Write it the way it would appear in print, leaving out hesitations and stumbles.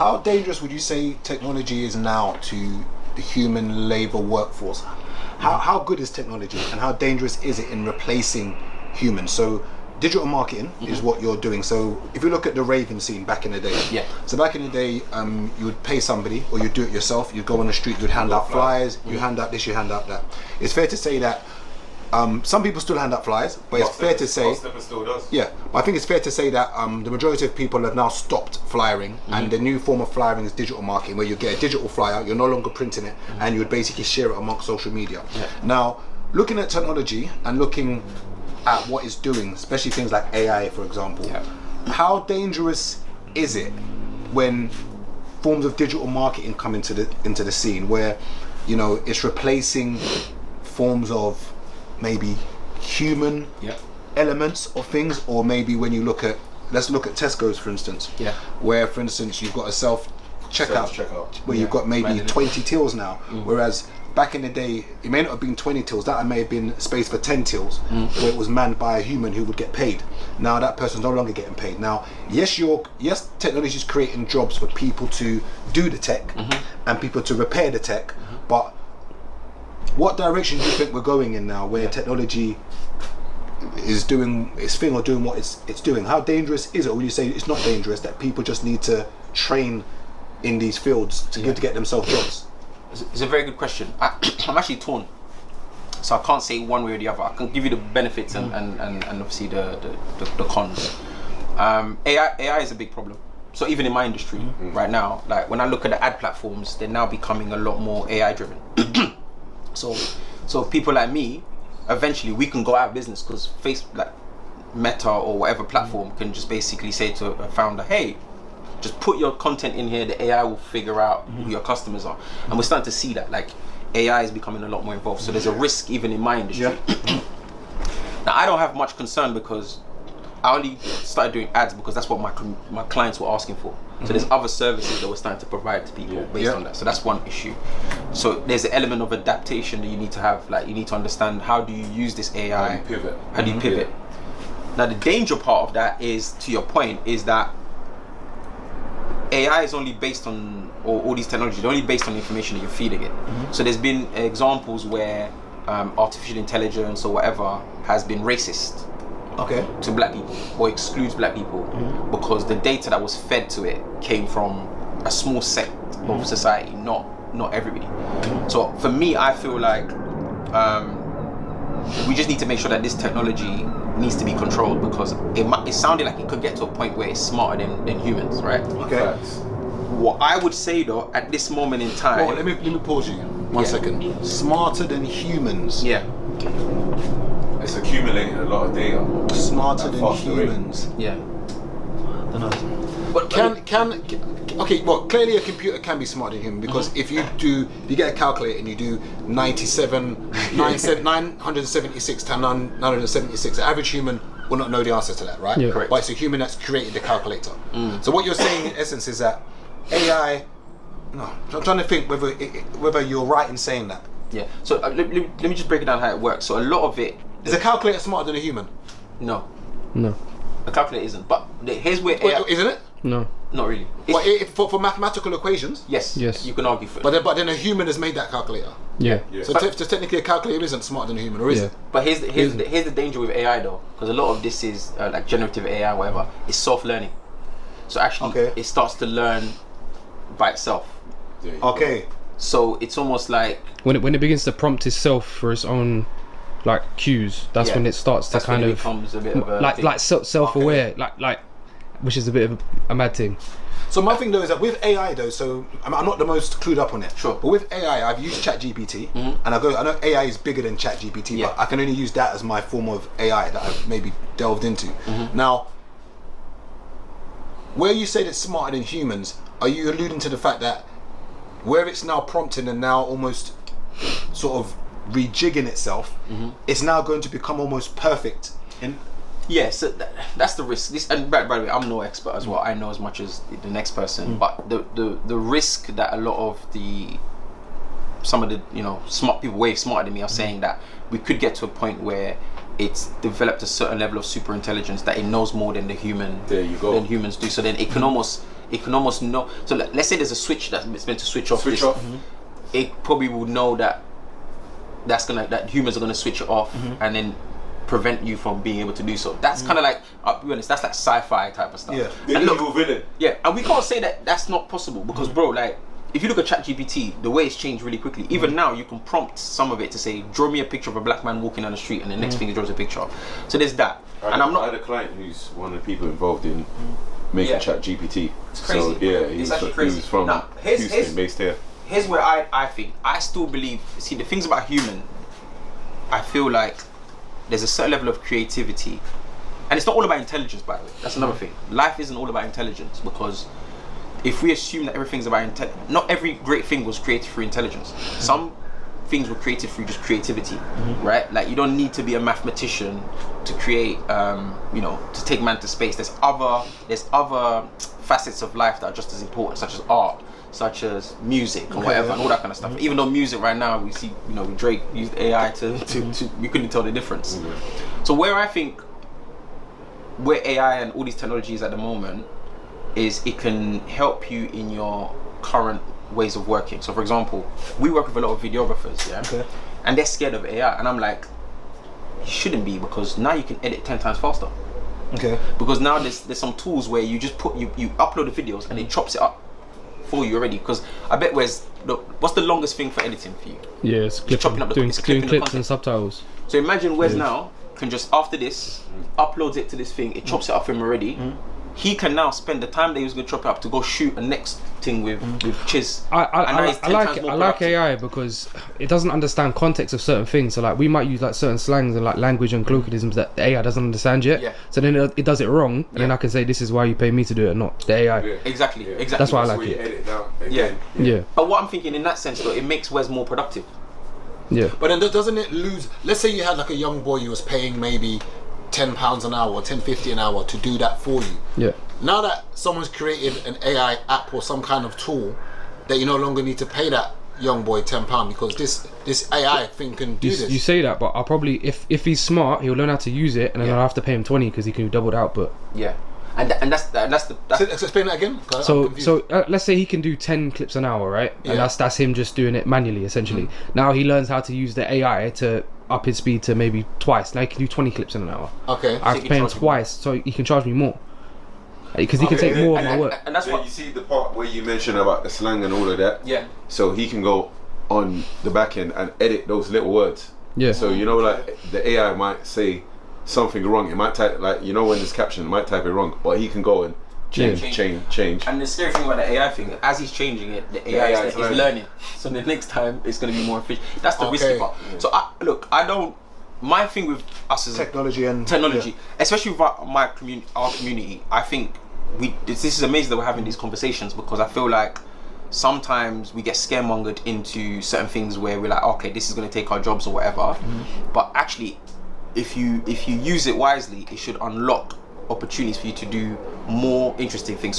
How dangerous would you say technology is now to the human labor workforce? How good is technology and how dangerous is it in replacing humans? So digital marketing is what you're doing. So if you look at the raving scene back in the day, so back in the day, you would pay somebody or you'd do it yourself. You'd go on the street, you'd hand out flyers, you hand out this, you hand out that. It's fair to say that some people still hand out flyers, but it's fair to say, still does. Yeah, but I think it's fair to say that the majority of people have now stopped flyering, and the new form of flyering is digital marketing, where you get a digital flyer, you're no longer printing it, and you would basically share it amongst social media. Now, looking at technology and looking at what it's doing, especially things like AI, for example, how dangerous is it when forms of digital marketing come into the scene, where it's replacing forms of maybe human elements of things? Or maybe when you let's look at Tesco's, for instance, where, for instance, you've got a self-checkout where you've got maybe 20 tills now, whereas back in the day it may not have been 20 tills, that may have been space for 10 tills, where it was manned by a human who would get paid. Now that person's no longer getting paid. Now, yes, technology is creating jobs for people to do the tech and people to repair the tech, but what direction do you think we're going in now, where technology is doing its thing or doing what it's doing? How dangerous is it? Or would you say it's not dangerous, that people just need to train in these fields to get themselves jobs? It's a very good question. I'm actually torn, so I can't say one way or the other. I can give you the benefits and obviously the cons. AI is a big problem. So even in my industry right now, like when I look at the ad platforms, they're now becoming a lot more AI driven. So people like me, eventually we can go out of business because Meta or whatever platform can just basically say to a founder, hey, just put your content in here, the AI will figure out who your customers are. And we're starting to see that, like, AI is becoming a lot more involved. So there's a risk even in my industry. Now, I don't have much concern because I only started doing ads because that's what my clients were asking for. So there's other services that we're starting to provide to people based on that. So that's one issue. So there's an element of adaptation that you need to have. Like, you need to understand, how do you use this AI? How do you pivot? Now, the danger part of that is, to your point, is that AI is only based on, or all these technologies, they're only based on the information that you're feeding it. So there's been examples where artificial intelligence or whatever has been racist to black people, or excludes black people because the data that was fed to it came from a small sect of society, not everybody. So for me, I feel like we just need to make sure that this technology needs to be controlled, because it sounded like it could get to a point where it's smarter than humans, right? What I would say though, at this moment in time, let me pause you one second. Smarter than humans. It's accumulating a lot of data. Smarter than humans. I don't know. But clearly a computer can be smarter than human, because if you get a calculator and you do 976 times 976, the average human will not know the answer to that, right? Correct. But it's a human that's created the calculator. So what you're saying in essence is that AI, I'm trying to think whether you're right in saying that. So let me just break it down how it works. So a lot of it, is a calculator smarter than a human? No. A calculator isn't. But here's where AI, isn't it? No, not really. For mathematical equations? Yes. You can argue for it. But then a human has made that calculator. So technically a calculator isn't smarter than a human, or is it? But here's the danger with AI though, because a lot of this is like generative AI, whatever. It's self-learning. So actually, it starts to learn by itself. So it's almost like when it begins to prompt itself for its own like cues, that's when it starts to kind of becomes a bit of a like self-aware, like which is a bit of a mad thing. So my thing though is that with AI though, so I'm not the most clued up on it. But with AI, I've used ChatGPT, and I know AI is bigger than ChatGPT, but I can only use that as my form of AI that I've maybe delved into. Now, where you say it's smarter than humans, are you alluding to the fact that where it's now prompting and now almost sort of rejigging itself, it's now going to become almost perfect? So that's the risk. And by the way, I'm no expert as well. I know as much as the next person, but the risk that a lot of some of the smart people, way smarter than me, are saying that we could get to a point where it's developed a certain level of super intelligence that it knows more than than humans do. So then it can almost it can almost know. So let's say there's a switch that's meant to switch off. Switch off. It probably will know that that humans are gonna switch it off, and then prevent you from being able to do so. That's kind of like, I'll be honest, that's like sci-fi type of stuff. Yeah. The And evil villain. yeah, and we can't say that that's not possible because, bro, like, if you look at ChatGPT, the way it's changed really quickly. Even now, you can prompt some of it to say, draw me a picture of a black man walking down the street, and the next thing it draws a picture of. So there's that. I had a client who's one of the people involved in making ChatGPT. It's crazy. So yeah, It's actually crazy. He's from Now, Houston, based here. Here's where I think, I still believe, see, the things about human, I feel like there's a certain level of creativity, and it's not all about intelligence, by the way. That's another thing. Life isn't all about intelligence, because if we assume that everything's about intelligence, not every great thing was created through intelligence. Some things were created through just creativity, right? Like, you don't need to be a mathematician to create, you know, to take man to space. There's other facets of life that are just as important, such as art, such as music and whatever, and all that kind of stuff. Even though music right now, we see, you know, Drake used AI to we couldn't tell the difference. So where I think, where AI and all these technologies at the moment is, it can help you in your current ways of working. So for example, we work with a lot of videographers, and they're scared of AI, and I'm like, you shouldn't be, because now you can edit 10 times faster. Because now there's some tools where you just you upload the videos and it chops it up for you already. Because I bet what's the longest thing for editing for you? Yeah, it's clipping, doing clips and subtitles. So imagine Wes now can just, after this, uploads it to this thing, it chops it up for him already. He can now spend the time that he was going to chop it up to go shoot a next thing with Chiz. I like AI because it doesn't understand context of certain things. So like, we might use like certain slangs and like language and colloquialisms that the AI doesn't understand yet. Yeah. So then it does it wrong, and then I can say, this is why you pay me to do it, not the AI. Exactly. That's why I like You it. edit down Yeah. again. But what I'm thinking in that sense, though, it makes Wes more productive. Yeah. But then doesn't it lose? Let's say you had like a young boy you was paying maybe £10 an hour or £10.50 an hour to do that for you. Yeah. Now that someone's created an AI app or some kind of tool, that you no longer need to pay that young boy £10 because this AI thing can do this. You say that, but I'll probably, if he's smart, he'll learn how to use it, and then I'll have to pay him 20 because he can do double the output. Yeah. And that's the So, explain that again. So let's say he can do 10 clips an hour, right? And that's him just doing it manually, essentially. Now he learns how to use the AI to up his speed to maybe twice. Now he can do 20 clips in an hour. Okay. I have to pay him twice, so he can charge me more. Because he can take more of my work. And that's Then what you see the part where you mentioned about the slang and all of that. Yeah. So he can go on the back end and edit those little words. Yeah. So you know, like the AI might say something wrong. It might type, like, you know, when there's caption, it might type it wrong, but he can go and change. And the scary thing about the AI thing, as he's changing it, the AI is learning. So the next time it's going to be more efficient. That's the risky part. So my thing with us as technology, especially with our community, I think this is amazing that we're having these conversations, because I feel like sometimes we get scaremongered into certain things where we're like, okay, this is going to take our jobs or whatever. But actually, if you use it wisely, it should unlock opportunities for you to do more interesting things.